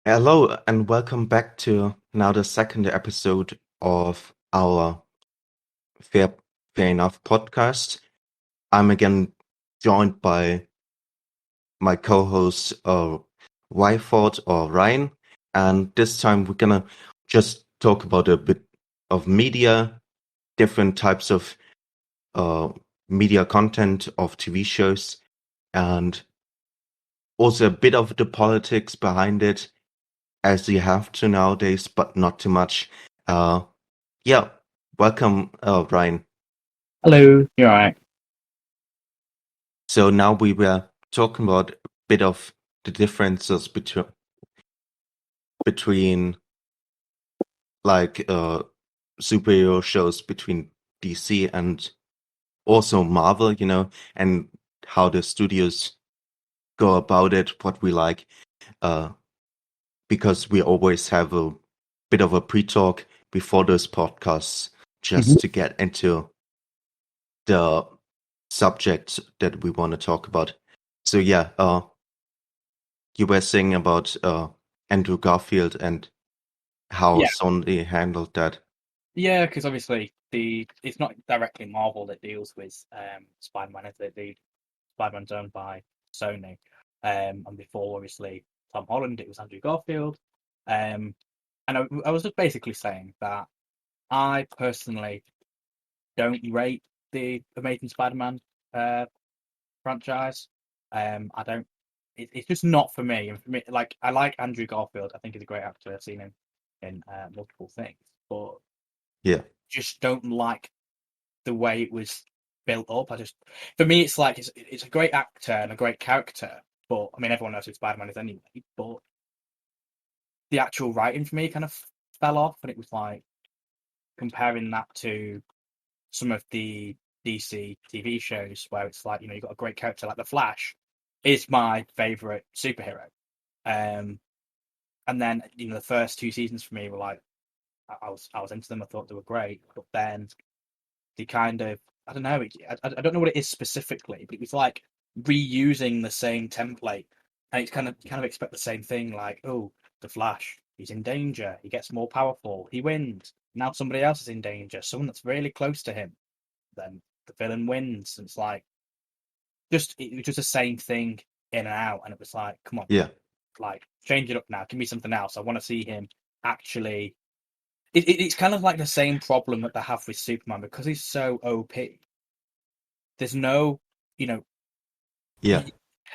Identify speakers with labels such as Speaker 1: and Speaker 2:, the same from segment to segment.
Speaker 1: Hello and welcome back to now the second episode of our Fair Fair Enough podcast. I'm again joined by my co-host Wyford or Ryan, and this time we're gonna just talk about a bit of media, different types of uh, media content of TV shows, and also a bit of the politics behind it, as you have to nowadays, but not too much. Uh, yeah, welcome, Ryan.
Speaker 2: Hello, you're right.
Speaker 1: So now we were talking about a bit of the differences between like superhero shows between DC and also Marvel, and how the studios go about it, what we like, uh, because we always have a bit of a pre-talk before those podcasts
Speaker 2: Mhm.
Speaker 1: just to get into the subject that we want to talk about. So yeah, you were saying about Andrew Garfield and how
Speaker 2: Yeah,
Speaker 1: Sony handled that.
Speaker 2: yeah, because obviously it's not directly Marvel that deals with Spider-Man, is it? The Spider-Man's owned by Sony, and before obviously Tom Holland, it was Andrew Garfield, and I was just basically saying that I personally don't rate the Amazing Spider-Man uh, franchise. I don't. It's just not for me. And for me, like I like Andrew Garfield. I think he's a great actor. I've seen him in multiple things, but
Speaker 1: Yeah,
Speaker 2: just don't like the way it was built up. For me, it's like it's a great actor and a great character, but I mean, everyone knows who Spider Man is anyway. But the actual writing for me kind of fell off, and it was like comparing that to some of the DC TV shows where it's like you've got a great character like the Flash is my favorite superhero. Um, and then the first two seasons for me were like I was into them. I thought they were great, but then they kind of I don't know. I don't know what it is specifically, but it was like reusing the same template, and it's kind of expect the same thing. Like, oh, the Flash, he's in danger. He gets more powerful. He wins. Now somebody else is in danger. Someone that's really close to him. Then the villain wins. And it's like it was just the same thing in and out, and it was like, come on,
Speaker 1: yeah,
Speaker 2: like change it up now. Give me something else. I want to see him actually. It's kind of like the same problem that they have with Superman because he's so OP. There's no, you know,
Speaker 1: yeah.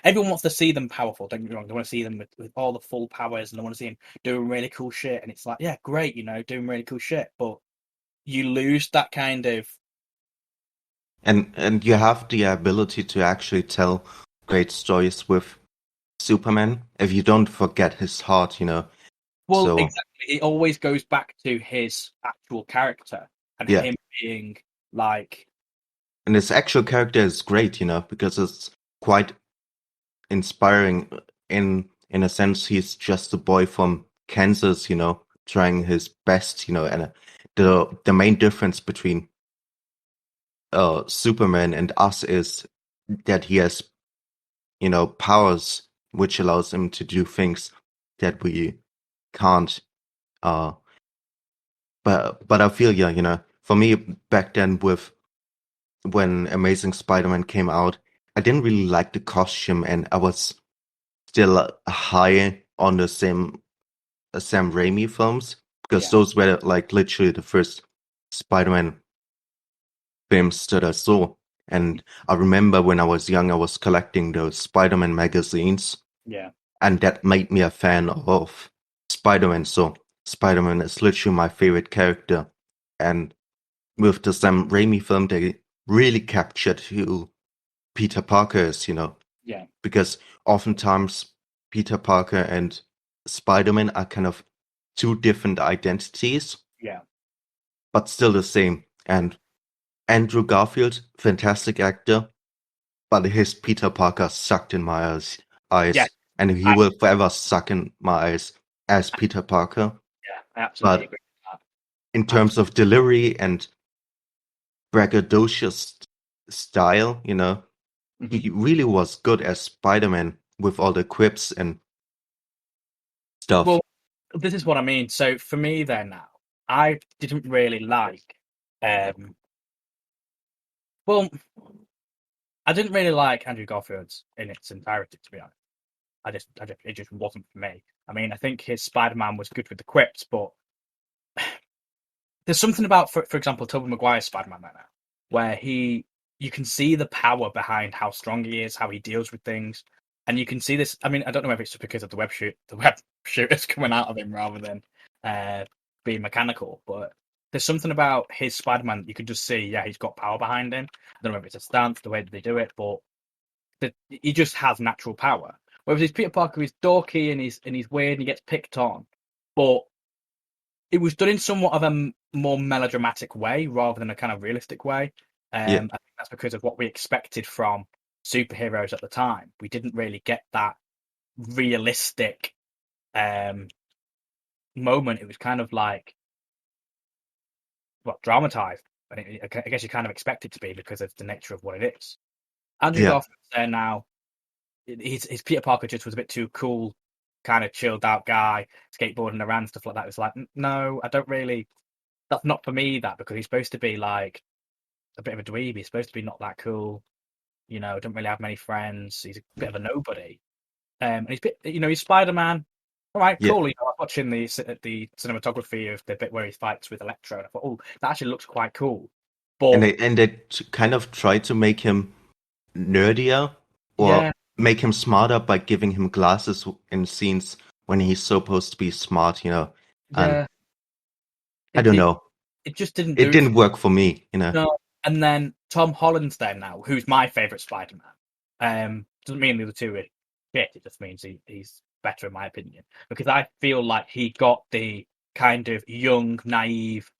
Speaker 2: everyone wants to see them powerful. Don't get me wrong. They want to see them with all the full powers, and they want to see him doing really cool shit. And it's like, yeah, great, doing really cool shit, but you lose that kind of.
Speaker 1: And you have the ability to actually tell great stories with Superman if you don't forget his heart.
Speaker 2: Well,
Speaker 1: So
Speaker 2: exactly. It always goes back to his actual character and
Speaker 1: yeah,
Speaker 2: him being like,
Speaker 1: and his actual character is great, because it's quite inspiring. In a sense, he's just a boy from Kansas, trying his best, and the main difference between Superman and us is that he has, powers which allows him to do things that we can't. Uh, but I feel yeah, for me back then with when Amazing Spider-Man came out, I didn't really like the costume, and I was still high on the same Sam Raimi films because
Speaker 2: yeah,
Speaker 1: those were like literally the first Spider-Man films that I saw. And I remember when I was young, I was collecting those Spider-Man magazines,
Speaker 2: yeah,
Speaker 1: and that made me a fan of Spider-Man. So Spider-Man is literally my favorite character. And with the Sam Raimi film, they really captured who Peter Parker is,
Speaker 2: yeah,
Speaker 1: because oftentimes Peter Parker and Spider-Man are kind of two different identities,
Speaker 2: yeah,
Speaker 1: but still the same. And Andrew Garfield, fantastic actor, but his Peter Parker sucked in my
Speaker 2: yeah.
Speaker 1: eyes, and he
Speaker 2: I
Speaker 1: will forever suck in my eyes as Peter Parker.
Speaker 2: yeah, I absolutely
Speaker 1: But
Speaker 2: agree with
Speaker 1: in
Speaker 2: that.
Speaker 1: terms of delivery and braggadocious style,
Speaker 2: Hmm.
Speaker 1: he really was good as Spider-Man with all the quips and stuff.
Speaker 2: Well, this is what I mean. So for me, then now, I didn't really like. Well, I didn't really like Andrew Garfield's in its entirety, to be honest. It just wasn't for me. I mean, I think his Spider-Man was good with the quips, but there's something about, for example, Tobey Maguire's Spider-Man right now, where you can see the power behind how strong he is, how he deals with things, and you can see this. I mean, I don't know if it's just because of the web shooters coming out of him rather than being mechanical, but there's something about his Spider-Man that you can just see. Yeah, he's got power behind him. I don't know if it's a stance, the way that they do it, but he just has natural power. Whereas his Peter Parker is dorky and he's weird and he gets picked on, but it was done in somewhat of a more melodramatic way rather than a kind of realistic way.
Speaker 1: Yeah.
Speaker 2: I think that's because of what we expected from superheroes at the time. We didn't really get that realistic moment. It was kind of like, dramatized. I guess you kind of expect it to be because of the nature of what it is. Andrew
Speaker 1: Yeah.
Speaker 2: Garfield's there now. His Peter Parker just was a bit too cool, kind of chilled out guy, skateboarding around, stuff like that. It's like, no, I don't really. That's not for me. That because he's supposed to be like a bit of a dweeb. He's supposed to be not that cool. Don't really have many friends. He's a bit of a nobody. And he's Spider-Man. All right,
Speaker 1: Yeah.
Speaker 2: cool. I was watching the cinematography of the bit where he fights with Electro, and I thought, oh, that actually looks quite cool. But
Speaker 1: And they kind of try to make him nerdier or
Speaker 2: yeah,
Speaker 1: make him smarter by giving him glasses in scenes when he's supposed to be smart, And
Speaker 2: yeah,
Speaker 1: I
Speaker 2: it,
Speaker 1: don't
Speaker 2: it
Speaker 1: know.
Speaker 2: it just didn't
Speaker 1: It
Speaker 2: do it.
Speaker 1: didn't work for me.
Speaker 2: No. And then Tom Holland's there now, who's my favorite Spider-Man. Doesn't mean the other two are shit. It just means he's better in my opinion because I feel like he got the kind of young, naive,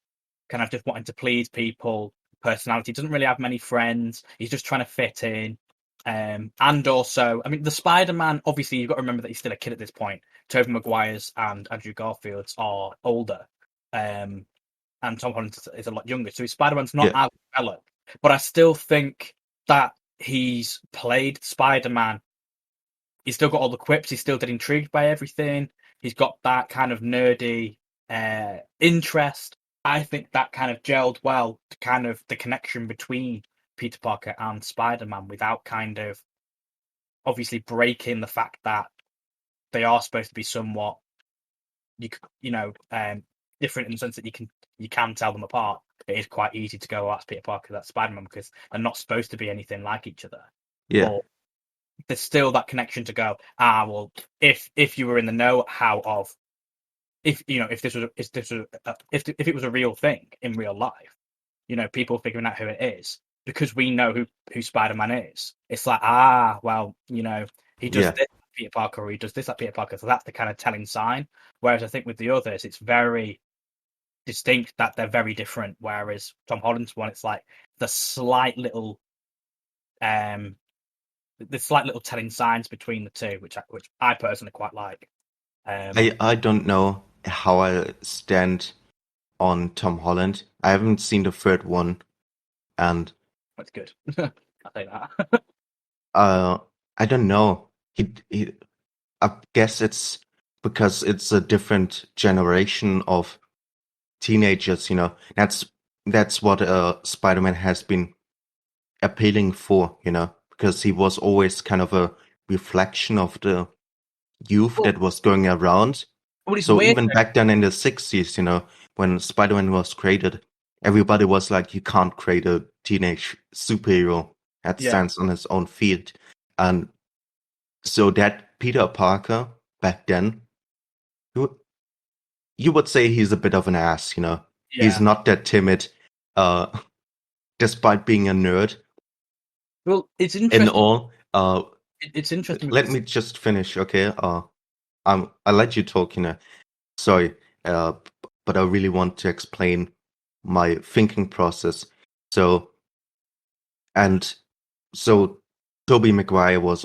Speaker 2: kind of just wanting to please people personality. Doesn't really have many friends. He's just trying to fit in. And also, I mean, the Spider-Man. Obviously, you've got to remember that he's still a kid at this point. Tobey Maguire's and Andrew Garfield's are older. And Tom Holland is a lot younger. So his Spider-Man's not
Speaker 1: Yeah.
Speaker 2: as developed. But I still think that he's played Spider-Man. He's still got all the quips. He's still getting intrigued by everything. He's got that kind of nerdy interest. I think that kind of gelled well to kind of the connection between Peter Parker and Spider-Man without kind of obviously breaking the fact that they are supposed to be somewhat different in the sense that you can tell them apart. It is quite easy to go, that's Peter Parker, that's Spider-Man, because they're not supposed to be anything like each other.
Speaker 1: Yeah.
Speaker 2: But there's still that connection to go, well, if you were in the know if it was a real thing in real life, people figuring out who it is, because we know who Spider-Man is. It's like, well, he does
Speaker 1: Yeah.
Speaker 2: this at Peter Parker, or he does this at Peter Parker, so that's the kind of telling sign. Whereas I think with the others, it's very distinct that they're very different. Whereas Tom Holland's one, it's like the slight little telling signs between the two, which I personally quite like.
Speaker 1: I don't know how I stand on Tom Holland. I haven't seen the third one, and
Speaker 2: That's good. I'll say that.
Speaker 1: I don't know. I guess it's because it's a different generation of teenagers. That's what Spider-Man has been appealing for. Because he was always kind of a reflection of the youth that was going around.
Speaker 2: Well, it's
Speaker 1: So
Speaker 2: weird.
Speaker 1: even back then in the 60s, when Spider-Man was created, everybody was like, you can't create a teenage superhero that
Speaker 2: Yeah.
Speaker 1: stands on his own feet. And so that Peter Parker back then, you would say he's a bit of an ass,
Speaker 2: Yeah.
Speaker 1: He's not that timid, despite being a nerd.
Speaker 2: Well, it's interesting.
Speaker 1: In all,
Speaker 2: It's interesting.
Speaker 1: let me just finish, okay? I'll let you talk, Sorry, but I really want to explain my thinking process. So Tobey Maguire was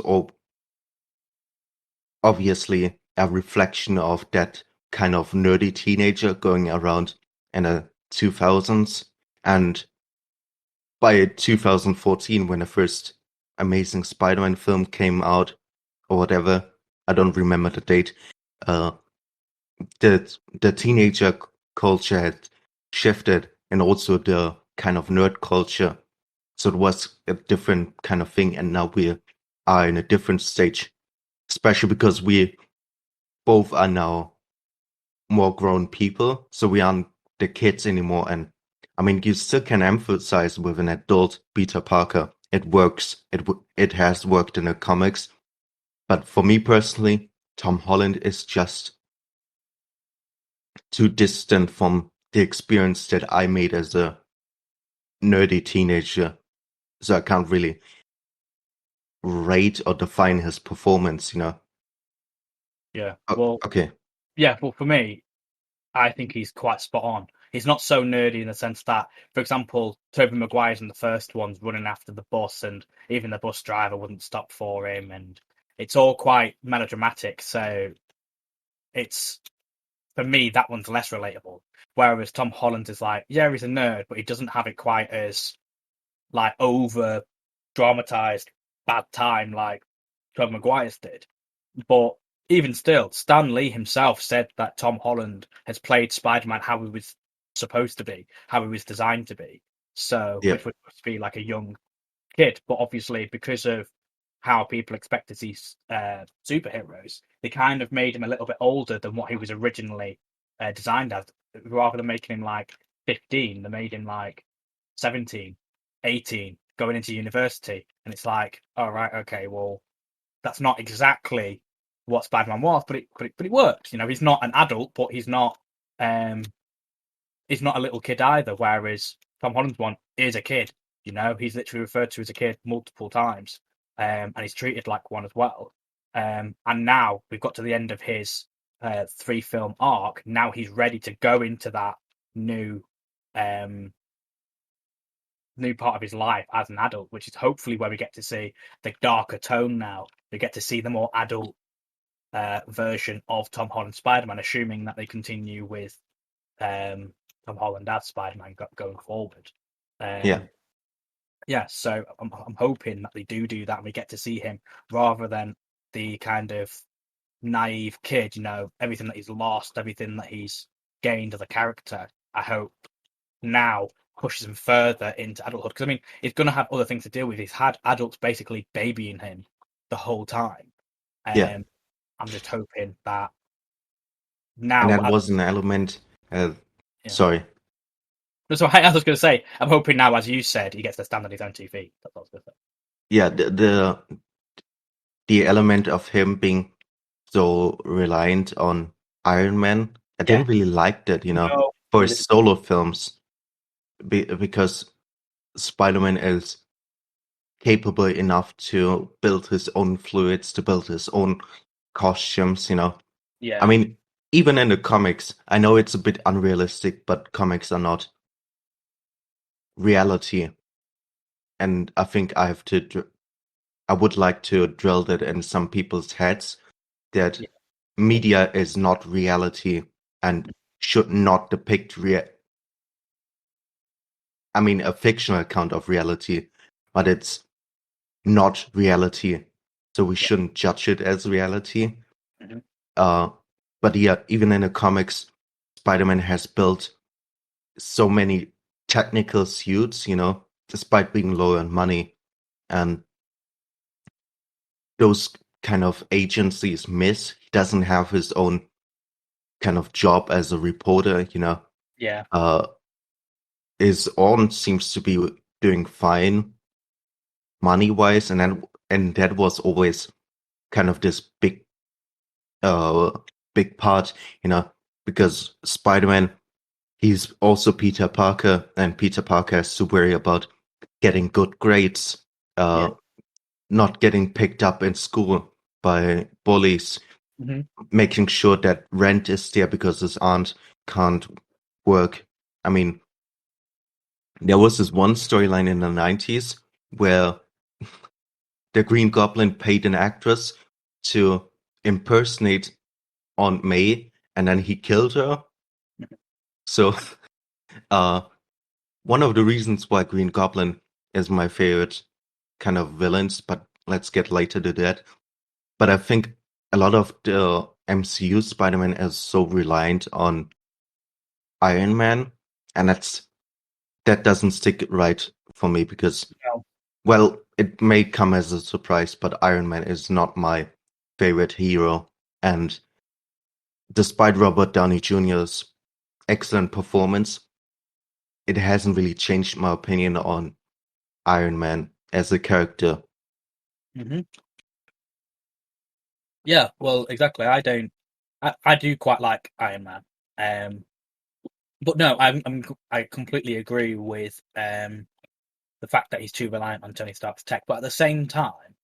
Speaker 1: obviously a reflection of that kind of nerdy teenager going around in the 2000s. And by 2014, when the first Amazing Spider-Man film came out, or whatever, I don't remember the date, the teenager culture had shifted, and also the kind of nerd culture. So it was a different kind of thing, and now we are in a different stage, especially because we both are now more grown people, so we aren't the kids anymore. And I mean, you still can emphasize with an adult Peter Parker. It works. It has worked in the comics, but for me personally, Tom Holland is just too distant from the experience that I made as a nerdy teenager, so I can't really rate or define his performance.
Speaker 2: Yeah. Well,
Speaker 1: Okay.
Speaker 2: yeah. Well, for me, I think he's quite spot on. He's not so nerdy in the sense that, for example, Tobey Maguire's in the first one's running after the bus, and even the bus driver wouldn't stop for him, and it's all quite melodramatic. So it's, for me, that one's less relatable. Whereas Tom Holland is like, yeah, he's a nerd, but he doesn't have it quite as like over dramatized bad time like Tobey Maguire's did. But even still, Stan Lee himself said that Tom Holland has played Spider-Man how he was supposed to be, how he was designed to be. So,
Speaker 1: Yeah.
Speaker 2: which was supposed to be like a young kid, but obviously because of how people expect to see superheroes, they kind of made him a little bit older than what he was originally designed as. Rather than making him like 15, they made him like 17, 18, going into university. And it's like, all right, okay, well, that's not exactly what Spider-Man was, but it works. He's not an adult, but he's not a little kid either. Whereas Tom Holland's one is a kid. He's literally referred to as a kid multiple times, and he's treated like one as well. And now we've got to the end of his 3-film arc. Now he's ready to go into that new part of his life as an adult, which is hopefully where we get to see the darker tone now. We get to see the more adult version of Tom Holland Spider-Man, assuming that they continue with Tom Holland as Spider-Man going forward. Yeah, so I'm hoping that they do that and we get to see him rather than the kind of naive kid, everything that he's lost, everything that he's gained as a character. I hope now pushes him further into adulthood, because I mean he's going to have other things to deal with. He's had adults basically babying him the whole time.
Speaker 1: Yeah.
Speaker 2: I'm just hoping that now.
Speaker 1: And that was an element.
Speaker 2: Yeah.
Speaker 1: Sorry.
Speaker 2: So I was going to say, I'm hoping now, as you said, he gets to stand on his own 2 feet. That's what I was going to say.
Speaker 1: Yeah, the element of him being so reliant on Iron Man, I didn't really like that,
Speaker 2: No,
Speaker 1: for his solo films, because Spider-Man is capable enough to build his own fluids, to build his own costumes,
Speaker 2: Yeah.
Speaker 1: I mean, even in the comics, I know it's a bit unrealistic, but comics are not reality. And I think I would like to drill that in some people's heads, that media is not reality and should not depict a fictional account of reality, but it's not reality, so we shouldn't judge it as reality. But yeah, even in the comics, Spider-Man has built so many technical suits, despite being low on money, and those kind of agencies miss. He doesn't have his own kind of job as a reporter,
Speaker 2: Yeah.
Speaker 1: His aunt seems to be doing fine money-wise, and that was always kind of this big part, because Spider-Man, he's also Peter Parker, and Peter Parker has to worry about getting good grades, not getting picked up in school by bullies, making sure that rent is there because his aunt can't work. I mean, there was this one storyline in the 90s where the Green Goblin paid an actress to impersonate Aunt May, and then he killed her. So, one of the reasons why Green Goblin is my favorite kind of villains, but let's get later to that. But I think a lot of the MCU Spider-Man is so reliant on Iron Man, and that doesn't stick right for me because,
Speaker 2: No.
Speaker 1: well, it may come as a surprise, but Iron Man is not my favorite hero. And despite Robert Downey Jr.'s excellent performance, it hasn't really changed my opinion on Iron Man as a character.
Speaker 2: Hmm. Yeah, well, exactly. I do quite like Iron Man. But no, I completely agree with the fact that he's too reliant on Tony Stark's tech. But at the same time,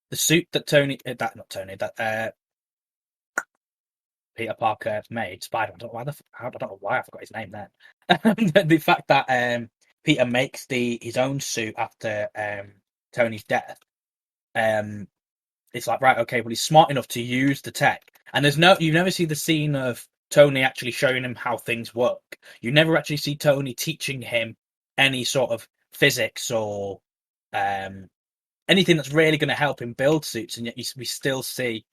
Speaker 2: the suit that Peter Parker made, Spider. I don't know why I forgot his name then. The fact that Peter makes his own suit after Tony's death. It's like, right, okay, well, he's smart enough to use the tech. And you never see the scene of Tony actually showing him how things work. You never actually see Tony teaching him any sort of physics or um, anything that's really going to help him build suits. And yet we still see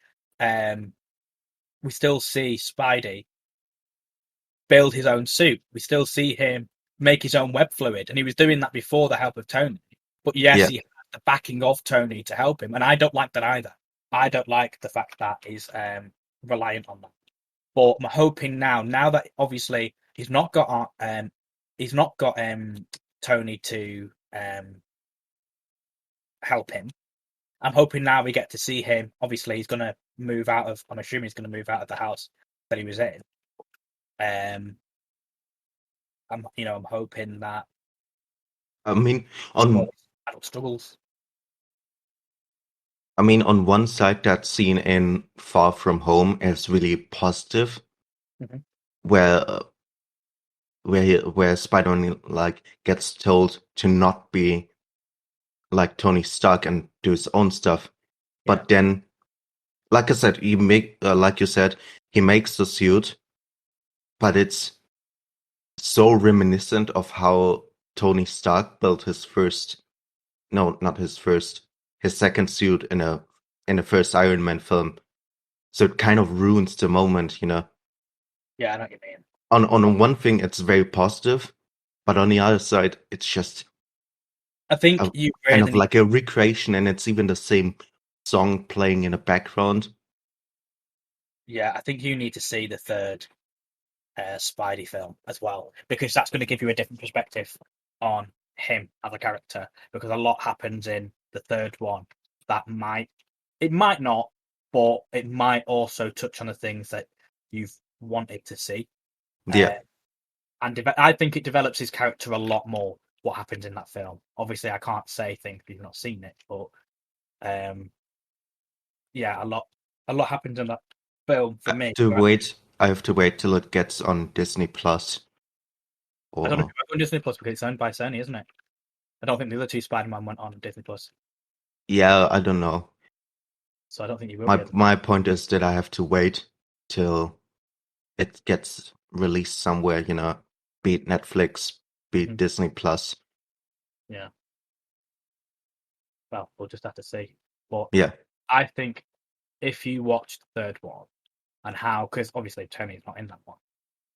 Speaker 2: Spidey build his own suit. We still see him make his own web fluid, and he was doing that before the help of Tony. But yes,
Speaker 1: Yeah,
Speaker 2: he had the backing of Tony to help him, and I don't like that either. I don't like the fact that he's reliant on that. But I'm hoping now that obviously he's not got Tony to help him. I'm hoping now we get to see him. Obviously, he's going to move out of. I'm assuming he's going to move out of the house that he was in. I'm hoping that
Speaker 1: I mean,
Speaker 2: more
Speaker 1: on
Speaker 2: adult struggles.
Speaker 1: on one side, that scene in Far From Home is really positive,
Speaker 2: Mhm.
Speaker 1: where where Spider-Man like gets told to not be like Tony Stark and do his own stuff.
Speaker 2: Yeah,
Speaker 1: But then, like I said, like you said, he makes the suit, but it's so reminiscent of how Tony Stark built his first, no, not his first, his second suit in the first Iron Man film. So it kind of ruins the moment, you know.
Speaker 2: yeah, I know what you mean.
Speaker 1: On one thing, it's very positive, but on the other side, it's just
Speaker 2: I think
Speaker 1: a
Speaker 2: you
Speaker 1: kind
Speaker 2: really
Speaker 1: of
Speaker 2: need.
Speaker 1: like a recreation, and it's even the same song playing in the background.
Speaker 2: Yeah, I think you need to see the third Spidey film as well, because that's going to give you a different perspective on him as a character. Because a lot happens in the third one that it might not, but it might also touch on the things that you've wanted to see.
Speaker 1: Yeah,
Speaker 2: Uh, I think it develops his character a lot more. What happens in that film? Obviously, I can't say things if you've not seen it, but um, yeah, a lot happens in that film for
Speaker 1: I have
Speaker 2: me.
Speaker 1: to wait. I have to wait till it gets on Disney Plus.
Speaker 2: I don't know if
Speaker 1: Or
Speaker 2: it's on Disney Plus because it's owned by Sony, isn't it? I don't think the other two Spider-Man went on Disney Plus,
Speaker 1: yeah, I don't know.
Speaker 2: so I don't think you will be
Speaker 1: My
Speaker 2: able to.
Speaker 1: my point is that I have to wait till it gets released somewhere, you know, be it Netflix, be it
Speaker 2: Mhm.
Speaker 1: Disney Plus.
Speaker 2: Yeah, well, we'll just have to see. But
Speaker 1: Yeah,
Speaker 2: I think if you watch the third one and how, because obviously Tony's not in that one,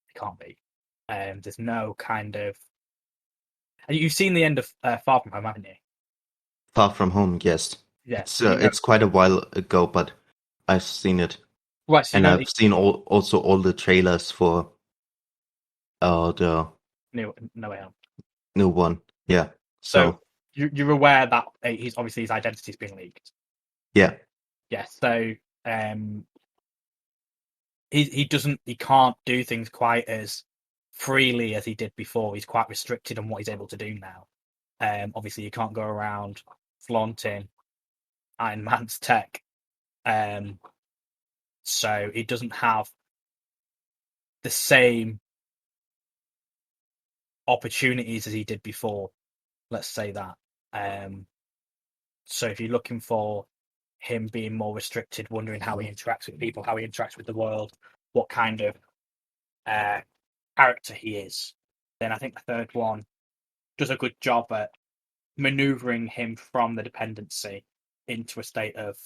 Speaker 2: he can't be. There's no kind of. And you've seen the end of Far From Home, haven't you?
Speaker 1: Far From Home, yes.
Speaker 2: Yeah, so you know.
Speaker 1: It's quite a while ago, but I've seen it,
Speaker 2: Right, so you
Speaker 1: and
Speaker 2: know
Speaker 1: I've
Speaker 2: the
Speaker 1: seen also all the trailers for the
Speaker 2: No Way Home.
Speaker 1: new one. Yeah,
Speaker 2: So
Speaker 1: so
Speaker 2: you're aware that his identity's been leaked.
Speaker 1: yeah,
Speaker 2: Yeah, so um, he can't do things quite as freely as he did before. He's quite restricted on what he's able to do now. Obviously, you can't go around flaunting Iron Man's tech. Um, so he doesn't have the same opportunities as he did before. Let's say that. Um, so if you're looking for him being more restricted, wondering how he interacts with people, how he interacts with the world, what kind of uh, character he is, then I think the third one does a good job at maneuvering him from the dependency into a state of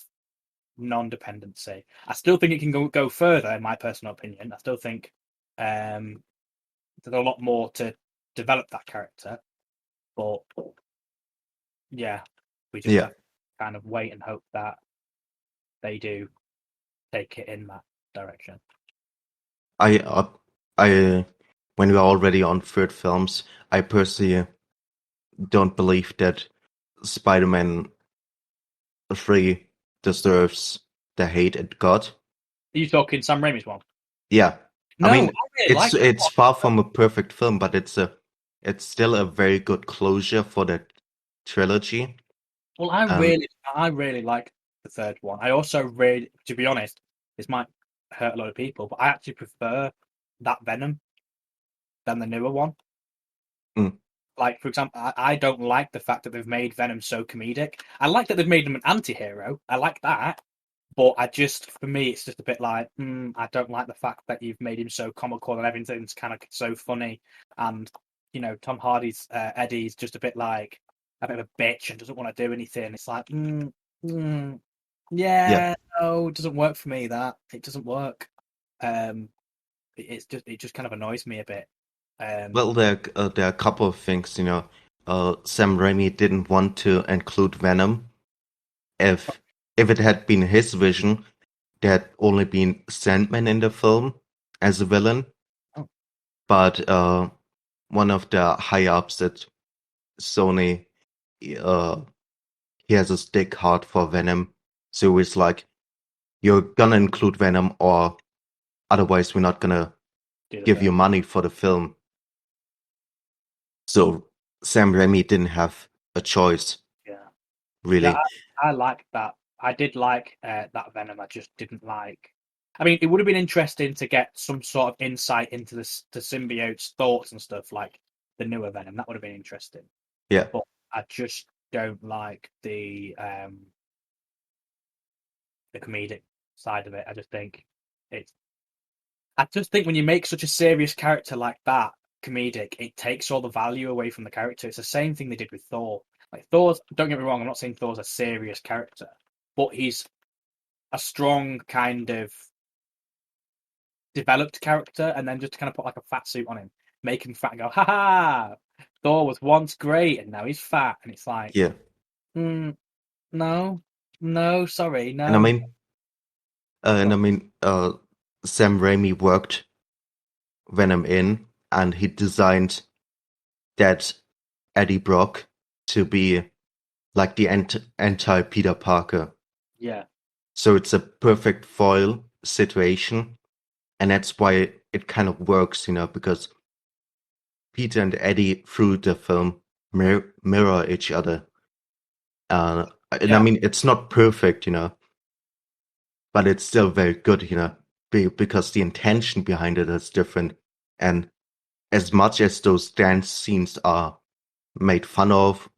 Speaker 2: non-dependency. I still think it can go further, in my personal opinion. I still think there's a lot more to develop that character, but yeah, we just
Speaker 1: Yeah.
Speaker 2: have to kind of wait and hope that they do take it in that direction.
Speaker 1: I when we're already on third films, I personally don't believe that Spider-Man 3 deserves the hate it got.
Speaker 2: Are you talking Sam Raimi's one?
Speaker 1: Yeah. I
Speaker 2: No,
Speaker 1: mean,
Speaker 2: I really like that
Speaker 1: it's
Speaker 2: one.
Speaker 1: far from a perfect film, but it's still a very good closure for that trilogy.
Speaker 2: Well,
Speaker 1: Um,
Speaker 2: I really like the third one. I also really, to be honest, this might hurt a lot of people, but I actually prefer that Venom than the newer one.
Speaker 1: mm,
Speaker 2: Like, for example, I don't like the fact that they've made Venom so comedic. I like that they've made him an anti-hero. I like that. But for me, it's just a bit like, I don't like the fact that you've made him so comical and everything's kind of so funny. And, Tom Hardy's Eddie's just a bit like a bit of a bitch and doesn't want to do anything. It's like,
Speaker 1: yeah.
Speaker 2: yeah, no, it doesn't work for me, that. It doesn't work. Um, it just kind of annoys me a bit.
Speaker 1: Well, there are a couple of things, Sam Raimi didn't want to include Venom. If it had been his vision, there had only been Sandman in the film as a villain.
Speaker 2: Oh.
Speaker 1: But one of the high ups at Sony, uh, he has a stick hard for Venom, so it's like, you're gonna include Venom, or otherwise we're not gonna
Speaker 2: Do the
Speaker 1: give you
Speaker 2: film.
Speaker 1: money for the film. So Sam Raimi didn't have a choice,
Speaker 2: Yeah. Yeah,
Speaker 1: really.
Speaker 2: I like that. I did like that Venom. I just didn't like. I mean, it would have been interesting to get some sort of insight into the symbiote's thoughts and stuff, like the newer Venom. That would have been interesting.
Speaker 1: Yeah,
Speaker 2: But I just don't like the comedic side of it. It's. I just think when you make such a serious character like that comedic, it takes all the value away from the character. It's the same thing they did with Thor. Like Thor's, don't get me wrong, I'm not saying Thor's a serious character, but he's a strong kind of developed character, and then just to kind of put like a fat suit on him, make him fat and go, ha ha, Thor was once great and now he's fat. And it's like,
Speaker 1: yeah.
Speaker 2: mm, no, no, sorry,
Speaker 1: And I
Speaker 2: no.
Speaker 1: mean, Sam Raimi worked Venom in, and he designed that Eddie Brock to be like the anti Peter Parker.
Speaker 2: Yeah,
Speaker 1: So it's a perfect foil situation, and that's why it kind of works, because Peter and Eddie through the film mirror each other. And I
Speaker 2: yeah,
Speaker 1: mean, it's not perfect, but it's still very good, because the intention behind it is different. And as much as those dance scenes are made fun of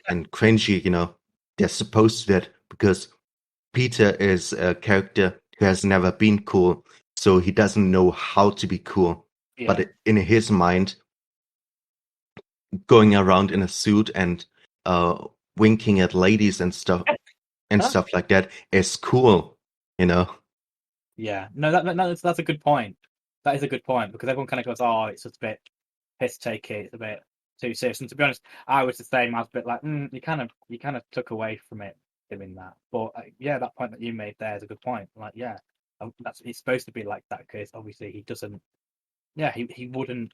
Speaker 1: and cringy, they're supposed to that, because Peter is a character who has never been cool, so he doesn't know how to be cool.
Speaker 2: yeah.
Speaker 1: But in his mind, going around in a suit and uh, winking at ladies and
Speaker 2: Huh?
Speaker 1: stuff like that is cool, you know.
Speaker 2: Yeah, no, that's a good point. That is a good point because everyone kind of goes, "Oh, it's just a bit piss takey. It's a bit too serious." And to be honest, I was the same. I was a bit like, you kind of took away from it doing that. But yeah, that point that you made there is a good point. Like, yeah, that's it's supposed to be like that because obviously he doesn't. Yeah, he wouldn't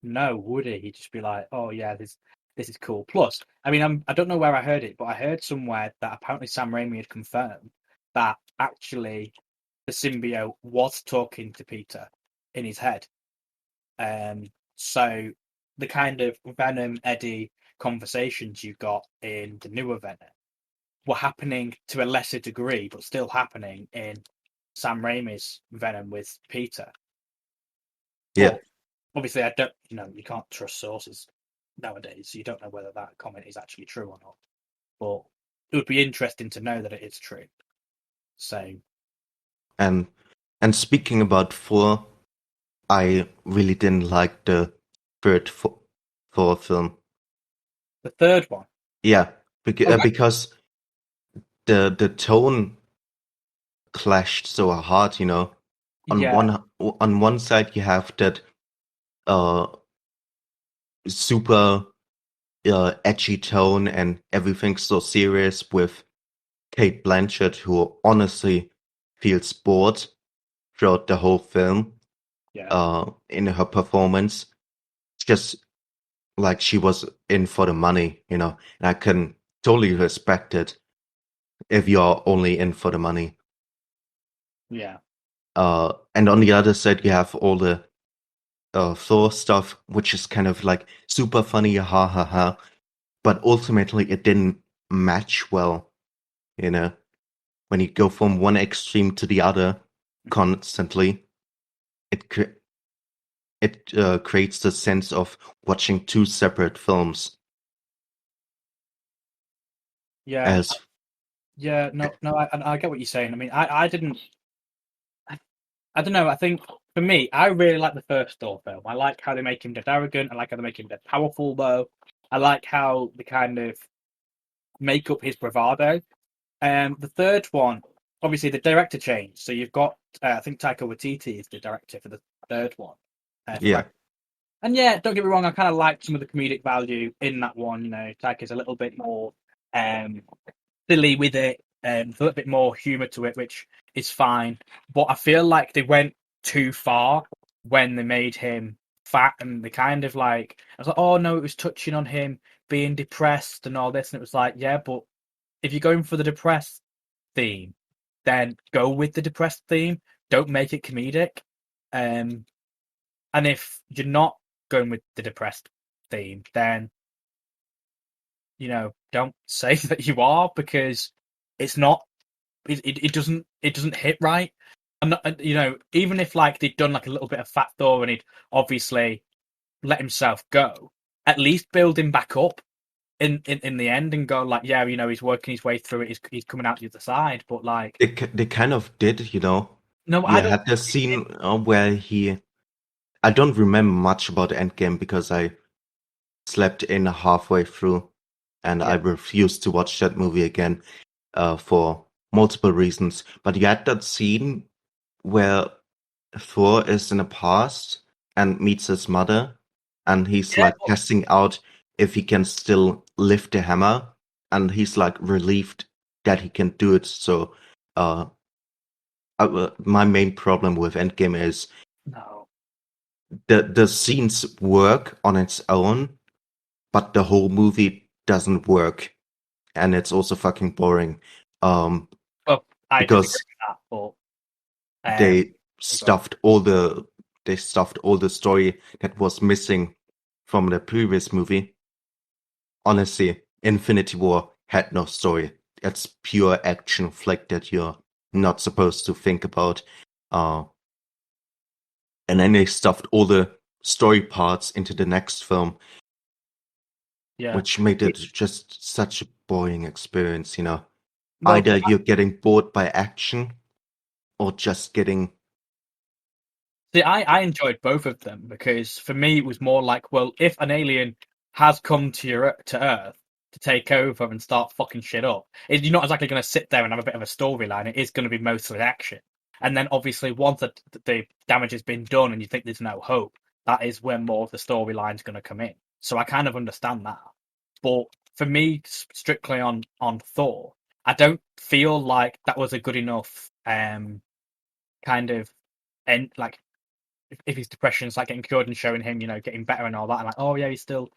Speaker 2: know, would he? He'd just be like, "Oh yeah, this is cool." Plus, I mean, I don't know where I heard it, but I heard somewhere that apparently Sam Raimi had confirmed that actually the symbiote was talking to Peter in his head. So the kind of Venom Eddie conversations you got in the newer Venom were happening to a lesser degree, but still happening in Sam Raimi's Venom with Peter.
Speaker 1: Yeah,
Speaker 2: But obviously, I don't, you can't trust sources nowadays, so you don't know whether that comment is actually true or not. But it would be interesting to know that it is true. So,
Speaker 1: and speaking about Thor, I really didn't like the third Thor film.
Speaker 2: the third one.
Speaker 1: Yeah,
Speaker 2: Okay.
Speaker 1: because the tone clashed so hard, you know. On
Speaker 2: Yeah,
Speaker 1: one side you have that uh super edgy tone and everything's so serious with Kate Blanchett, who honestly feels bored throughout the whole film
Speaker 2: yeah,
Speaker 1: in her performance. Just like she was in for the money, you know, and I can totally respect it if you're only in for the money.
Speaker 2: yeah,
Speaker 1: And on the other side, you have all the Thor stuff, which is kind of like super funny, ha ha ha, but ultimately it didn't match well, you know, when you go from one extreme to the other constantly, it creates the sense of watching two separate films.
Speaker 2: yeah,
Speaker 1: As
Speaker 2: yeah. No, no, I get what you're saying. I mean, I didn't. I don't know. I think for me, I really like the first Thor film. I like how they make him dead arrogant. I like how they make him dead powerful, though. I like how they kind of make up his bravado. The third one, obviously, the director changed. So you've got, I think Taika Waititi is the director for the third one.
Speaker 1: yeah,
Speaker 2: And yeah, don't get me wrong, I kind of liked some of the comedic value in that one. You know, Taika's a little bit more um, silly with it, a little bit more humour to it, which is fine. But I feel like they went too far when they made him fat, and they kind of like, I was like, oh no, it was touching on him being depressed and all this, and it was like, yeah, but if you're going for the depressed theme, then go with the depressed theme. Don't make it comedic. Um, and if you're not going with the depressed theme, then don't say that you are, because it's not. It doesn't hit right. And even if like they'd done like a little bit of Fat Thor and he'd obviously let himself go, at least build him back up in the end and go like, yeah, he's working his way through it. He's coming out the other side. But like,
Speaker 1: they kind of did, you know.
Speaker 2: no,
Speaker 1: You
Speaker 2: I don't
Speaker 1: had the
Speaker 2: think they did.
Speaker 1: scene where I don't remember much about Endgame because I slept in halfway through, and I
Speaker 2: Yeah,
Speaker 1: refused to watch that movie again for multiple reasons. But you had that scene where Thor is in the past and meets his mother, and he's
Speaker 2: yeah,
Speaker 1: like testing out if he can still lift the hammer, and he's like relieved that he can do it. So, uh, my main problem with Endgame is
Speaker 2: no.
Speaker 1: the scenes work on its own, but the whole movie doesn't work, and it's also fucking boring. Um,
Speaker 2: Well, I disagree
Speaker 1: because
Speaker 2: with that, but
Speaker 1: they
Speaker 2: go on.
Speaker 1: stuffed all the story that was missing from the previous movie. Honestly, Infinity War had no story. It's pure action flick that you're not supposed to think about. Uh, and then they stuffed all the story parts into the next film,
Speaker 2: Yeah.
Speaker 1: which made it just such a boring experience, you know.
Speaker 2: Well,
Speaker 1: Either you're getting bored by action or just getting
Speaker 2: see, I enjoyed both of them, because for me it was more like, well, if an alien has come to Earth to take over and start fucking shit up, you're not exactly going to sit there and have a bit of a storyline. It is going to be mostly action, and then obviously once the damage has been done and you think there's no hope, that is when more of the storyline's going to come in. So I kind of understand that, but for me, strictly on Thor, I don't feel like that was a good enough kind of end, like if his depression's like getting cured and showing him, getting better and all that, and like, oh yeah, he's still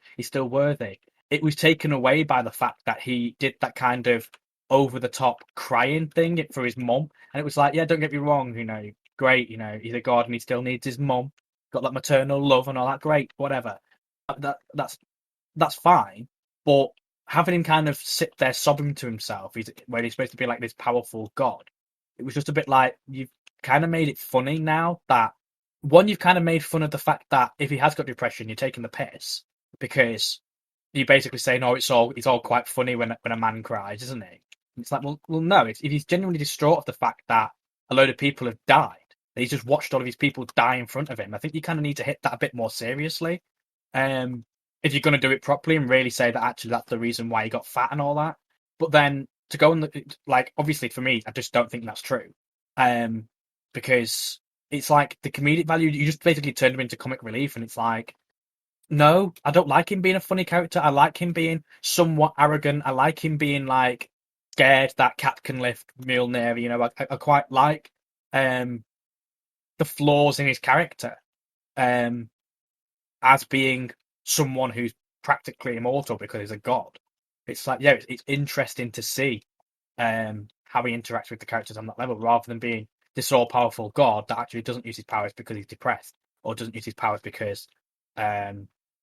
Speaker 2: worthy. It was taken away by the fact that he did that kind of over the top crying thing for his mum, and it was like, yeah, don't get me wrong, great, he's a god and he still needs his mum, got that maternal love and all that, great, whatever. That's fine, but having him kind of sit there sobbing to himself, where he's supposed to be like this powerful god, it was just a bit like, you've kind of made it funny now that one, you've kind of made fun of the fact that if he has got depression, you're taking the piss, because you basically say, no, it's all quite funny when a man cries, isn't it? And it's like, well, no. If he's genuinely distraught of the fact that a load of people have died, and he's just watched all of his people die in front of him, I think you kind of need to hit that a bit more seriously. Um, if you're going to do it properly and really say that actually that's the reason why he got fat and all that. But then to go on like, obviously for me, I just don't think that's true. Because it's like the comedic value. You just basically turned him into comic relief, and it's like, no, I don't like him being a funny character. I like him being somewhat arrogant. I like him being like scared that cat can lift Mjolnir. You know, I quite like um the flaws in his character as being someone who's practically immortal because he's a god. It's like, yeah, it's interesting to see how he interacts with the characters on that level, rather than being this all-powerful god that actually doesn't use his powers because he's depressed, or doesn't use his powers because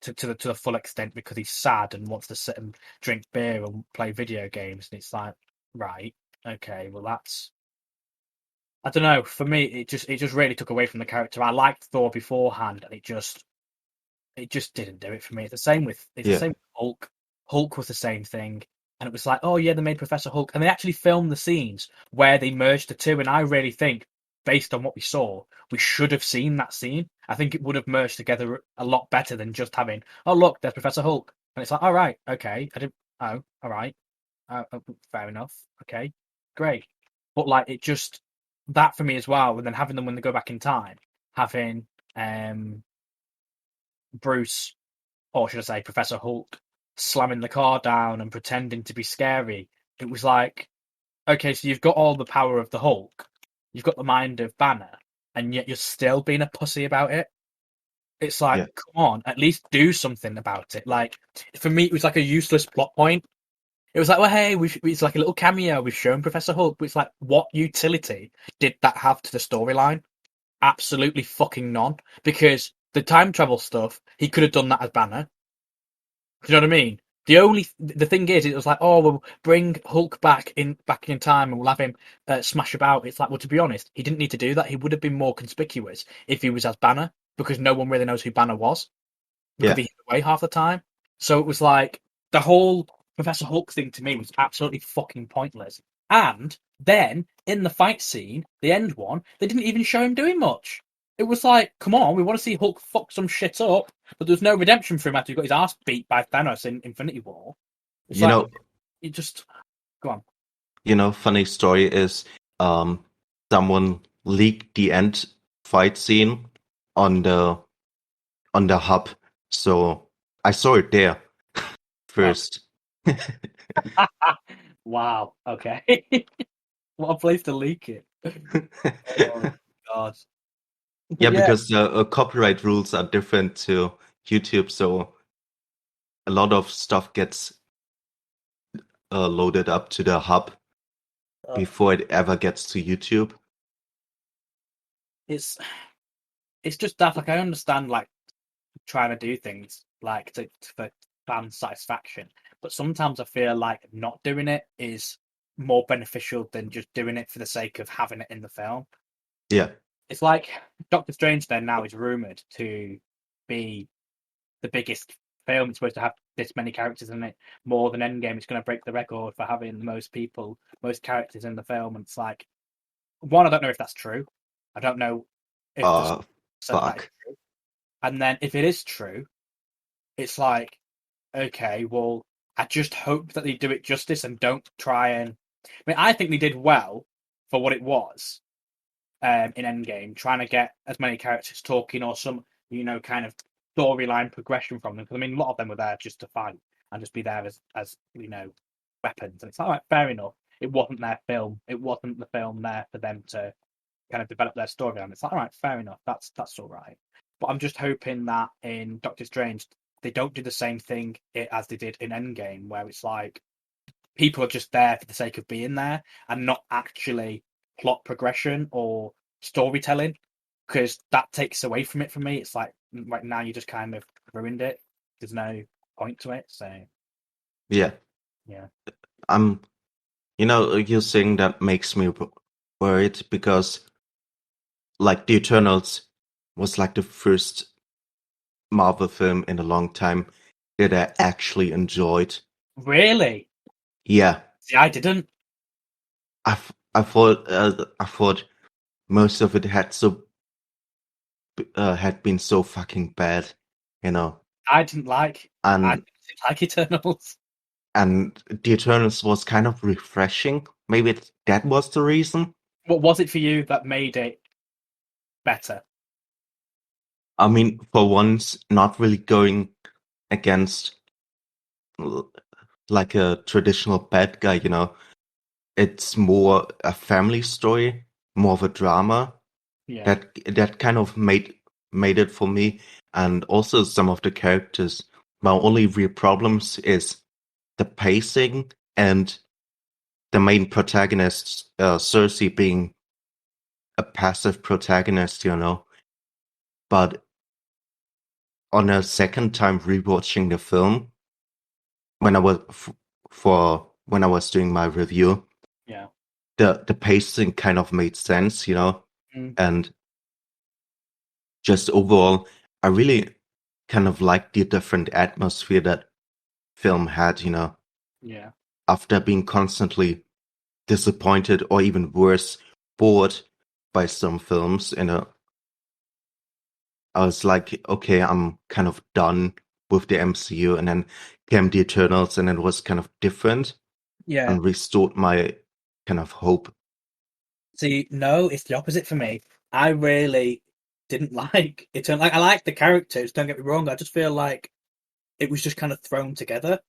Speaker 2: to the full extent because he's sad and wants to sit and drink beer and play video games. And it's like, right, okay, well that's, I don't know. For me, it just really took away from the character. I liked Thor beforehand, and it just didn't do it for me. It's the same with
Speaker 1: Yeah.
Speaker 2: Hulk. Hulk was the same thing, and it was like, oh yeah, they made Professor Hulk, and they actually filmed the scenes where they merged the two. And I really think, based on what we saw, we should have seen that scene. I think it would have merged together a lot better than just having, oh look, there's Professor Hulk, and it's like, all right, okay, I didn't, oh, all right, fair enough, okay, great, but like it just that for me as well. And then having them when they go back in time, having Bruce, or should I say Professor Hulk, slamming the car down and pretending to be scary. It was like, okay, so you've got all the power of the Hulk, you've got the mind of Banner, and yet you're still being a pussy about it. It's like,
Speaker 1: Yeah.
Speaker 2: come on, at least do something about it. Like, for me, it was like a useless plot point. It was like, well, hey, it's like a little cameo. We've shown Professor Hulk, but it's like, what utility did that have to the storyline? Absolutely fucking none. Because the time travel stuff, he could have done that as Banner. Do you know what I mean? The thing is, it was like, oh, we'll bring Hulk back in time, and we'll have him smash about. It's like, well, to be honest, he didn't need to do that. He would have been more conspicuous if he was as Banner, because no one really knows who Banner was, because
Speaker 1: Yeah.
Speaker 2: he hid away half the time. So it was like the whole Professor Hulk thing to me was absolutely fucking pointless. And then in the fight scene, the end one, they didn't even show him doing much. It was like, come on, we want to see Hulk fuck some shit up, but there's no redemption for him after he got his ass beat by Thanos in Infinity War. It's
Speaker 1: You
Speaker 2: like,
Speaker 1: know,
Speaker 2: it just, go on.
Speaker 1: funny story is um someone leaked the end fight scene on the hub. So I saw it there
Speaker 2: Oh.
Speaker 1: first.
Speaker 2: Wow, okay. What a place to leak it. Oh, God.
Speaker 1: Yeah,
Speaker 2: But yeah,
Speaker 1: because the copyright rules are different to YouTube, so a lot of stuff gets loaded up to the hub
Speaker 2: uh,
Speaker 1: before it ever gets to YouTube.
Speaker 2: it's it's just daft. Like, I understand, like, trying to do things like for fan satisfaction, but sometimes I feel like not doing it is more beneficial than just doing it for the sake of having it in the film.
Speaker 1: Yeah,
Speaker 2: It's like Doctor Strange then now is rumored to be the biggest film. It's supposed to have this many characters in it, more than Endgame. It's going to break the record for having the most characters in the film. And it's like, one, I don't know if that's true. I don't know if the said that is
Speaker 1: fuck.
Speaker 2: true. And then if it is true, it's like, okay, well, I just hope that they do it justice and don't try and. I mean, I think they did well for what it was in Endgame, trying to get as many characters talking or some, kind of storyline progression from them. Because I mean, a lot of them were there just to fight and just be there as weapons. And it's like, all right, fair enough. It wasn't their film. It wasn't the film there for them to kind of develop their storyline. It's like, all right, fair enough. That's all right. But I'm just hoping that in Doctor Strange they don't do the same thing as they did in Endgame, where it's like people are just there for the sake of being there and not actually plot progression or storytelling, because that takes away from it for me. It's like right now you just kind of ruined it. There's no point to it. So
Speaker 1: Yeah,
Speaker 2: yeah,
Speaker 1: I'm. You're saying that makes me worried because, like, The Eternals was like the first Marvel film in a long time that I actually enjoyed.
Speaker 2: really.
Speaker 1: Yeah,
Speaker 2: See, I didn't.
Speaker 1: I thought most of it had been so fucking bad, you know,
Speaker 2: I didn't like. I
Speaker 1: and
Speaker 2: didn't like Eternals.
Speaker 1: The Eternals was kind of refreshing. Maybe that was the reason.
Speaker 2: What was it for you that made it better?
Speaker 1: I mean, for once, not really going against like a traditional bad guy, you know. It's more a family story, more of a drama.
Speaker 2: Yeah.
Speaker 1: That kind of made it for me. And also some of the characters. My only real problems is the pacing and the main protagonist, Cersei, being a passive protagonist, you know. But on a second time rewatching the film, when I was when I was doing my review,
Speaker 2: Yeah.
Speaker 1: the pacing kind of made sense, you know,
Speaker 2: Mm.
Speaker 1: and just overall, I really kind of liked the different atmosphere that film had, you know,
Speaker 2: Yeah.
Speaker 1: after being constantly disappointed or even worse, bored by some films, you know. I was like, okay, I'm kind of done with the MCU, and then came the Eternals, and it was kind of different
Speaker 2: Yeah.
Speaker 1: and restored my kind of hope.
Speaker 2: See, no, it's the opposite for me. I really didn't like it. Like, I like the characters, don't get me wrong. I just feel like it was just kind of thrown together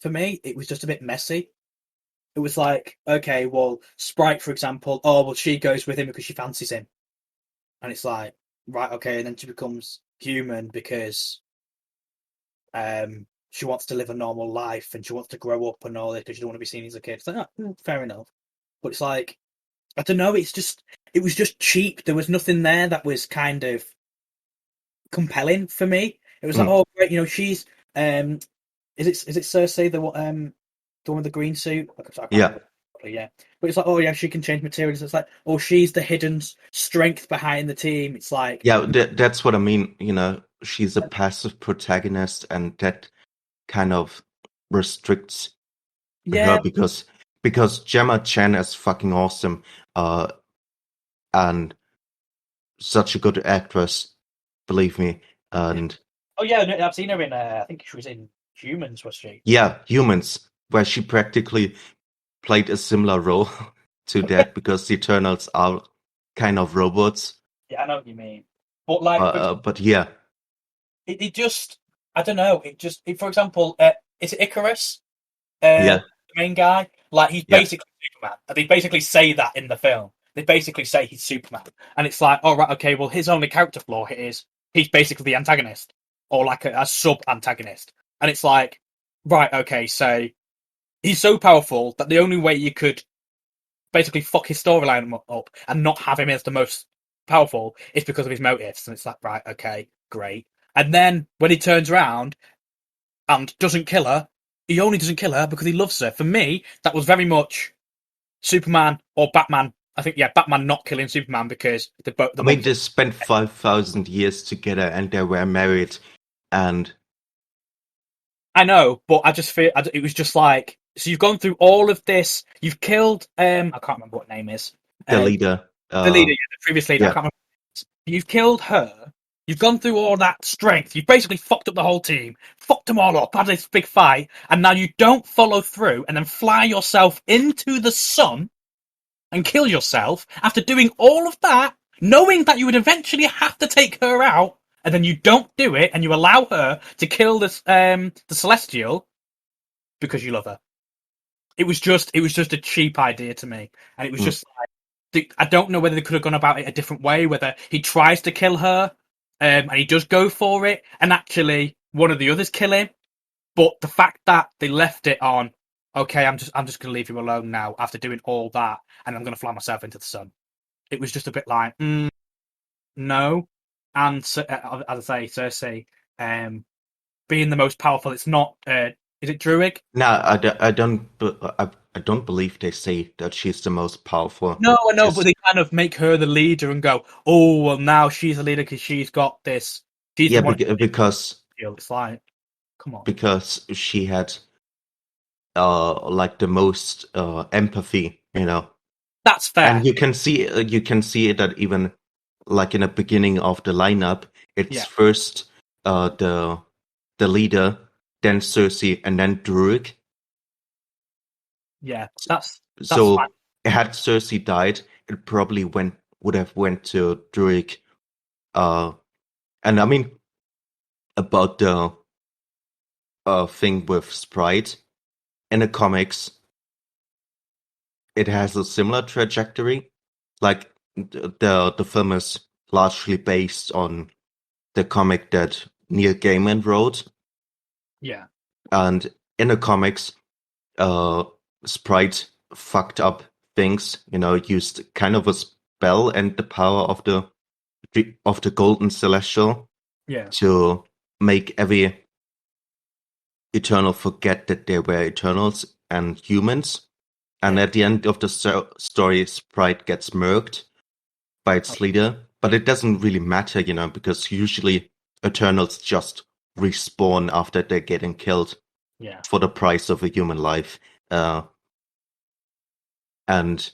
Speaker 2: for me. It was just a bit messy. It was like, okay, well, Sprite, for example, oh, well, she goes with him because she fancies him. And it's like, right, okay, and then she becomes human because she wants to live a normal life and she wants to grow up and all this because she don't want to be seen as a kid. It's like, oh, fair enough. But it's like, I don't know, it was just cheap. There was nothing there that was kind of compelling for me. It was like,
Speaker 1: Mm,
Speaker 2: oh, great, she's is it Cersei the one with the green suit? I can't
Speaker 1: yeah,
Speaker 2: remember. Yeah, but it's like, oh yeah, she can change materials. It's like, oh, she's the hidden strength behind the team. It's like,
Speaker 1: yeah, that's what I mean. You know, she's a passive protagonist, and that kind of restricts her
Speaker 2: yeah,
Speaker 1: because Gemma Chan is fucking awesome, uh, and such a good actress, believe me.
Speaker 2: yeah.
Speaker 1: And
Speaker 2: Oh yeah, no, I've seen her in. I think she was in Humans, was she?
Speaker 1: yeah, Humans, where she practically played a similar role to that because the Eternals are kind of robots.
Speaker 2: Yeah, I know what you mean. But like,
Speaker 1: But yeah,
Speaker 2: it just, I don't know. For example, is it Icarus?
Speaker 1: yeah,
Speaker 2: The main guy, like he's
Speaker 1: yeah.
Speaker 2: basically Superman. And they basically say that in the film. They basically say he's Superman, and it's like, oh right, okay, well his only character flaw is he's basically the antagonist, or like a sub antagonist, and it's like, right, okay, so he's so powerful that the only way you could basically fuck his storyline up and not have him as the most powerful is because of his motives, and it's like, right, okay, great. And then when he turns around and doesn't kill her, he only doesn't kill her because he loves her. For me, that was very much Superman or Batman. I think, yeah, Batman not killing Superman because
Speaker 1: I
Speaker 2: the
Speaker 1: mean,
Speaker 2: mum's.
Speaker 1: they spent 5,000 years together and they were married, and
Speaker 2: I know, but I just feel it was just like, so you've gone through all of this. You've killed I can't remember what name is
Speaker 1: the
Speaker 2: uh,
Speaker 1: leader,
Speaker 2: the leader, yeah, the previous leader. I
Speaker 1: yeah,
Speaker 2: can't remember. You've killed her. You've gone through all that strength. You've basically fucked up the whole team, fucked them all up, had this big fight, and now you don't follow through and then fly yourself into the sun and kill yourself after doing all of that, knowing that you would eventually have to take her out, and then you don't do it and you allow her to kill the Celestial because you love her. It was just a cheap idea to me, and it was
Speaker 1: mm.
Speaker 2: just like, I don't know whether they could have gone about it a different way. Whether he tries to kill her, and he does go for it, and actually one of the others kill him. But the fact that they left it on, okay, I'm just gonna leave you alone now after doing all that, and I'm gonna fly myself into the sun. It was just a bit like, no. And as I say, Cersei, being the most powerful, it's not. Is it Druid?
Speaker 1: No, I don't believe they say that she's the most powerful.
Speaker 2: No, I know, but
Speaker 1: Just
Speaker 2: they kind of make her the leader and go, oh, well, now she's the leader because she's got this. She's the
Speaker 1: yeah,
Speaker 2: one.
Speaker 1: because
Speaker 2: It's like, come on,
Speaker 1: she had like the most empathy, you know.
Speaker 2: that's fair.
Speaker 1: And you can see it that even like in the beginning of the lineup, it's
Speaker 2: Yeah,
Speaker 1: first the leader, then Cersei, and then Druig.
Speaker 2: yeah, that's fine.
Speaker 1: So had Cersei died, it probably would have went to Druig. And I mean, about the thing with Sprite in the comics, it has a similar trajectory. Like the film is largely based on the comic that Neil Gaiman wrote,
Speaker 2: Yeah.
Speaker 1: and in the comics, Sprite fucked up things. Used kind of a spell and the power of the Golden Celestial
Speaker 2: Yeah.
Speaker 1: to make every Eternal forget that they were Eternals and humans. And
Speaker 2: Yeah.
Speaker 1: at the end of the story, Sprite gets murked by its leader. But it doesn't really matter, because usually Eternals just respawn after they're getting killed
Speaker 2: Yeah.
Speaker 1: for the price of a human life. And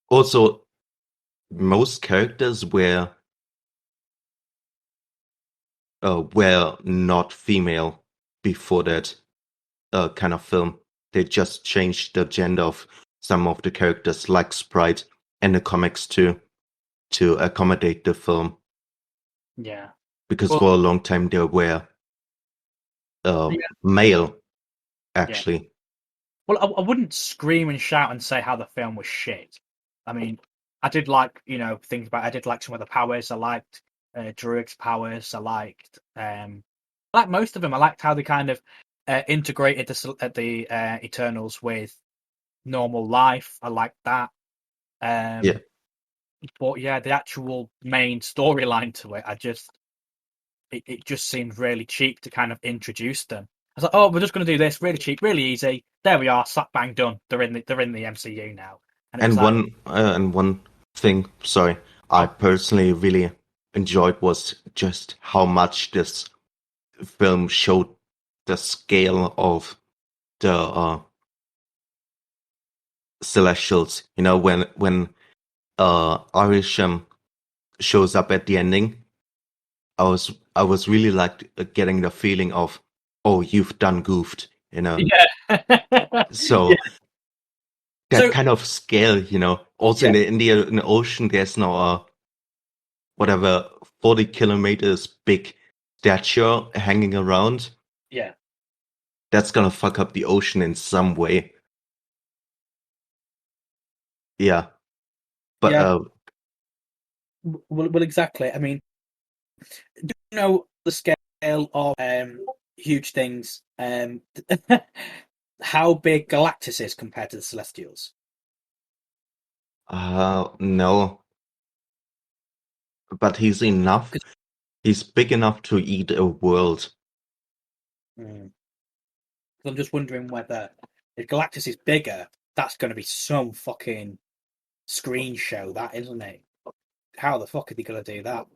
Speaker 1: also, most characters were not female before that kind of film. They just changed the gender of some of the characters, like Sprite, in the comics to accommodate the film.
Speaker 2: Yeah.
Speaker 1: Because
Speaker 2: Well,
Speaker 1: for a long time they were
Speaker 2: yeah.
Speaker 1: male,
Speaker 2: Yeah.
Speaker 1: actually.
Speaker 2: Well, I wouldn't scream and shout and say how the film was shit. I mean, I did like, things about. I did like some of the powers. I liked Druig's powers. I liked most of them. I liked how they kind of integrated the Eternals with normal life. I liked that.
Speaker 1: Yeah.
Speaker 2: But yeah, the actual main storyline to it, it just seemed really cheap to kind of introduce them. I was like, oh, we're just going to do this really cheap, really easy. There we are, slap bang done. They're in the MCU now. And it was
Speaker 1: One thing, sorry, I personally really enjoyed was just how much this film showed the scale of the Celestials. When Arishem shows up at the ending, I was really like getting the feeling of, oh, you've done goofed.
Speaker 2: yeah.
Speaker 1: So
Speaker 2: Yeah.
Speaker 1: that kind of scale, also
Speaker 2: Yeah.
Speaker 1: in the ocean, there's now whatever 40 kilometers big statue hanging around.
Speaker 2: Yeah.
Speaker 1: That's gonna fuck up the ocean in some way. Yeah, but
Speaker 2: Yeah. Well, exactly. I mean, do you know the scale of huge things? How big Galactus is compared to the Celestials?
Speaker 1: no, but he's enough.
Speaker 2: 'Cause-
Speaker 1: He's big enough to eat a world.
Speaker 2: I'm just wondering whether if Galactus is bigger, that's going to be some fucking screen show, that isn't it? How the fuck are they going to do that?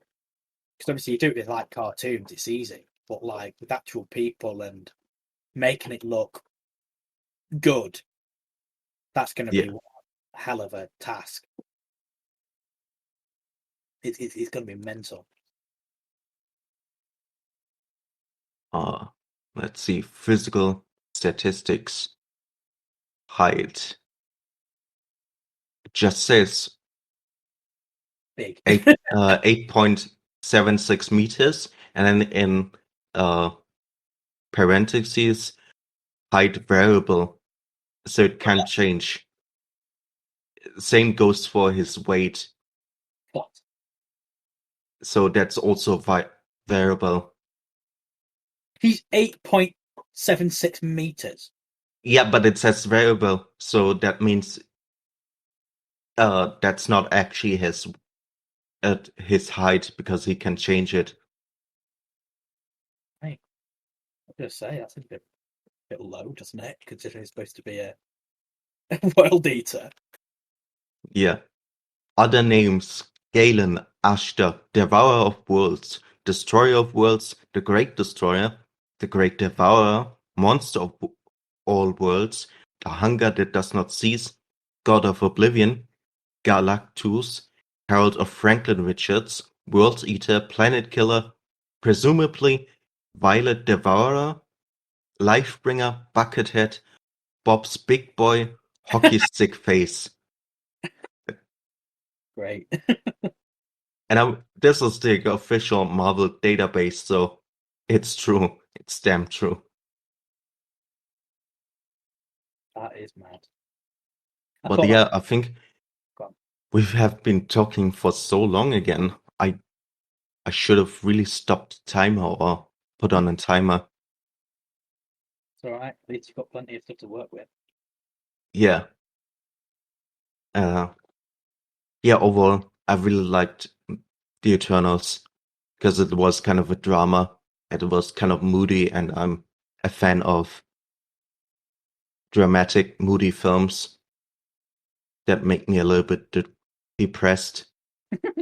Speaker 2: Because obviously you do it with like cartoons, it's easy, but like with actual people and making it look good, that's going to be
Speaker 1: Yeah.
Speaker 2: a hell of a task. It's going to be mental.
Speaker 1: Let's see, physical statistics, height. It just says
Speaker 2: Big.
Speaker 1: 8.76 meters, and then in parentheses, height variable, so it can change. Same goes for his weight,
Speaker 2: What?
Speaker 1: so that's also variable.
Speaker 2: He's 8.76 meters.
Speaker 1: Yeah, but it says variable, so that means that's not actually his height because he can change it.
Speaker 2: Hey, I'm going to say that's a bit low, doesn't it? Considering he's supposed to be a world eater.
Speaker 1: Yeah. Other names: Galen, Ashtar, Devourer of Worlds, Destroyer of Worlds, the Great Destroyer, the Great Devourer, Monster of all Worlds, the Hunger that does not cease, God of Oblivion, Galactus, Herald of Franklin Richards, World Eater, Planet Killer, presumably Violet Devourer, Lifebringer, Buckethead, Bob's Big Boy, Hockey Stick Face.
Speaker 2: Great.
Speaker 1: And this is the official Marvel database, so it's true. It's damn true.
Speaker 2: That is mad.
Speaker 1: But yeah, I think
Speaker 2: Go on.
Speaker 1: we have been talking for so long again. I should have really stopped the timer or put on a timer.
Speaker 2: It's all right. At least you've got plenty of stuff to work with.
Speaker 1: Yeah. Yeah, overall, I really liked The Eternals because it was kind of a drama. It was kind of moody, and I'm a fan of dramatic, moody films that make me a little bit depressed.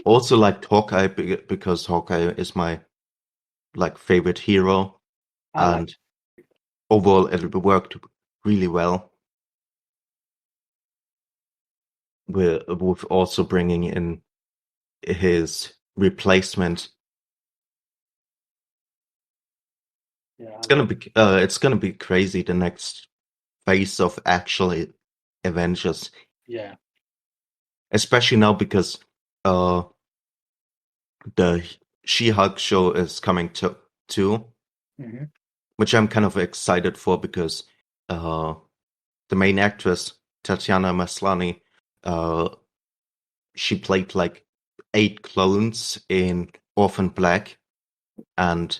Speaker 1: Also like Hawkeye because Hawkeye is my favorite hero, and overall it worked really well with also bringing in his replacement.
Speaker 2: Yeah,
Speaker 1: It's gonna be crazy, the next phase of actually Avengers,
Speaker 2: yeah,
Speaker 1: especially now because uh the She-Hulk show is coming too,
Speaker 2: hmm
Speaker 1: which I'm kind of excited for because the main actress Tatiana Maslany, uh she played like 8 clones in Orphan Black, and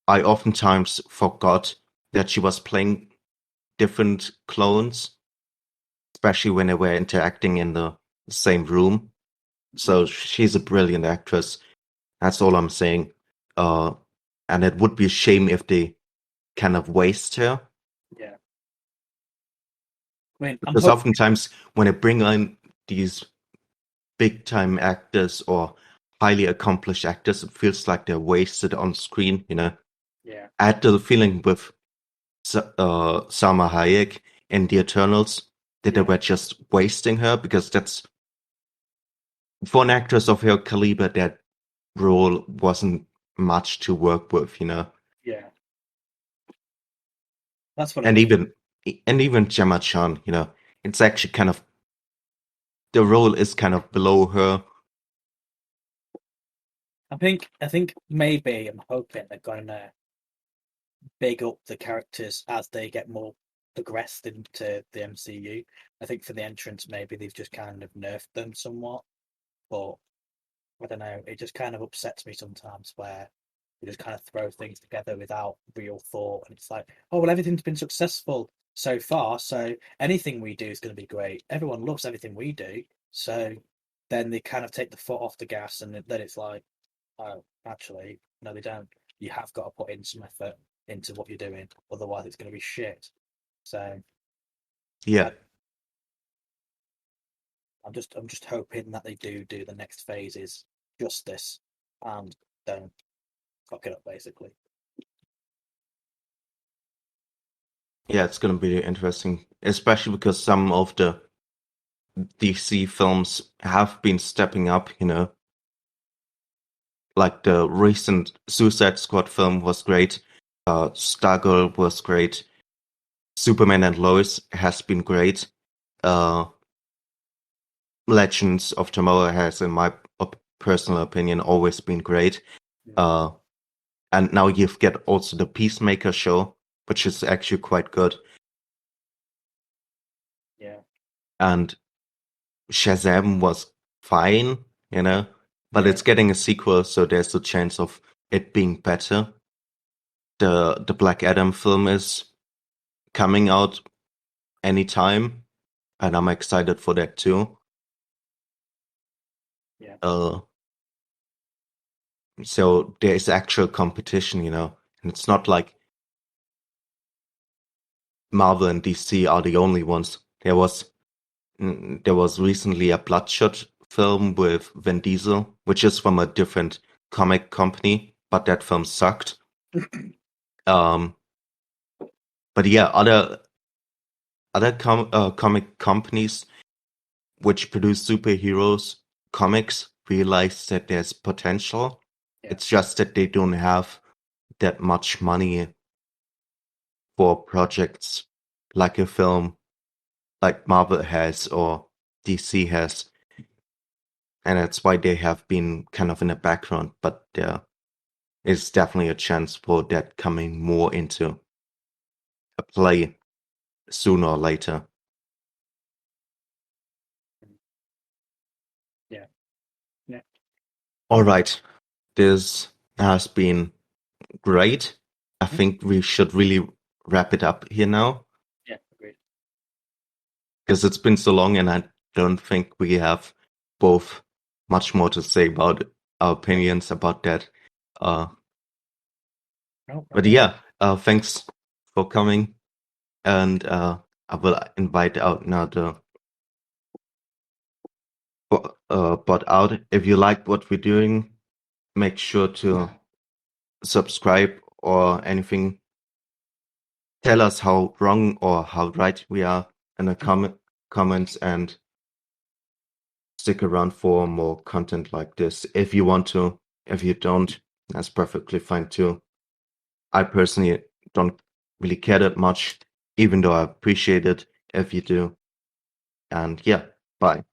Speaker 1: I oftentimes forgot that she was playing different clones, especially when they were interacting in the same room. So she's a brilliant actress. That's all I'm saying. And it would be a shame if they kind of waste her,
Speaker 2: yeah. I mean,
Speaker 1: because oftentimes when they bring in these big time actors or highly accomplished actors, it feels like they're wasted on screen.
Speaker 2: yeah,
Speaker 1: I had the feeling with Salma Hayek in The Eternals that they
Speaker 2: yeah,
Speaker 1: were just wasting her, because that's, for an actress of her caliber, that role wasn't much to work with.
Speaker 2: yeah. That's what it
Speaker 1: And
Speaker 2: was.
Speaker 1: even Gemma Chan, it's actually kind of, the role is kind of below her.
Speaker 2: I think maybe I'm hoping they're gonna big up the characters as they get more progressed into the MCU. I think for the entrance, maybe they've just kind of nerfed them somewhat, but I don't know. It just kind of upsets me sometimes where they just kind of throw things together without real thought, and it's like, oh well, everything's been successful so far, so anything we do is going to be great. Everyone loves everything we do, so then they kind of take the foot off the gas, and then it's like, oh, actually, no, they don't. You have got to put in some effort into what you're doing, otherwise it's going to be shit. So
Speaker 1: Yeah.
Speaker 2: I, I'm just hoping that they do the next phases justice and don't fuck it up, basically.
Speaker 1: Yeah, it's gonna be interesting, especially because some of the DC films have been stepping up. Like the recent Suicide Squad film was great. Stargirl was great. Superman and Lois has been great. Uh, Legends of Tomorrow has, in my personal opinion, always been great. Uh, and now you've got also the Peacemaker show, which is actually quite good.
Speaker 2: Yeah,
Speaker 1: And Shazam was fine, but
Speaker 2: yeah,
Speaker 1: it's getting a sequel, so there's a chance of it being better. The Black Adam film is coming out anytime, and I'm excited for that too.
Speaker 2: yeah,
Speaker 1: So there is actual competition, and it's not like Marvel and DC are the only ones. There was recently a Bloodshot film with Vin Diesel, which is from a different comic company, but that film sucked. Um, but yeah, other comic companies which produce superheroes comics realize that there's potential.
Speaker 2: yeah,
Speaker 1: It's just that they don't have that much money for projects like a film like Marvel has or DC has. and that's why they have been kind of in the background. But there is definitely a chance for that coming more into a play sooner or later.
Speaker 2: Yeah. Yeah.
Speaker 1: All right, this has been great. I
Speaker 2: Mhm.
Speaker 1: think we should really wrap it up here now
Speaker 2: Yeah. Agreed.
Speaker 1: because it's been so long, and I don't think we have both much more to say about our opinions about that. Uh,
Speaker 2: No,
Speaker 1: but yeah, thanks for coming, and I will invite out now the bot out. If you like what we're doing, make sure to subscribe or anything. Tell us how wrong or how right we are in the comments, and stick around for more content like this if you want to. If you don't, that's perfectly fine too. I personally don't really care that much, even though I appreciate it if you do. And yeah, bye.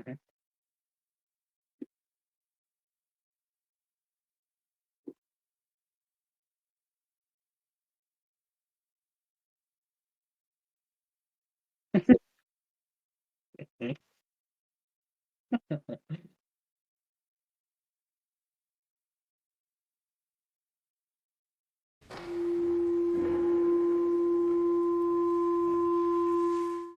Speaker 2: Okay.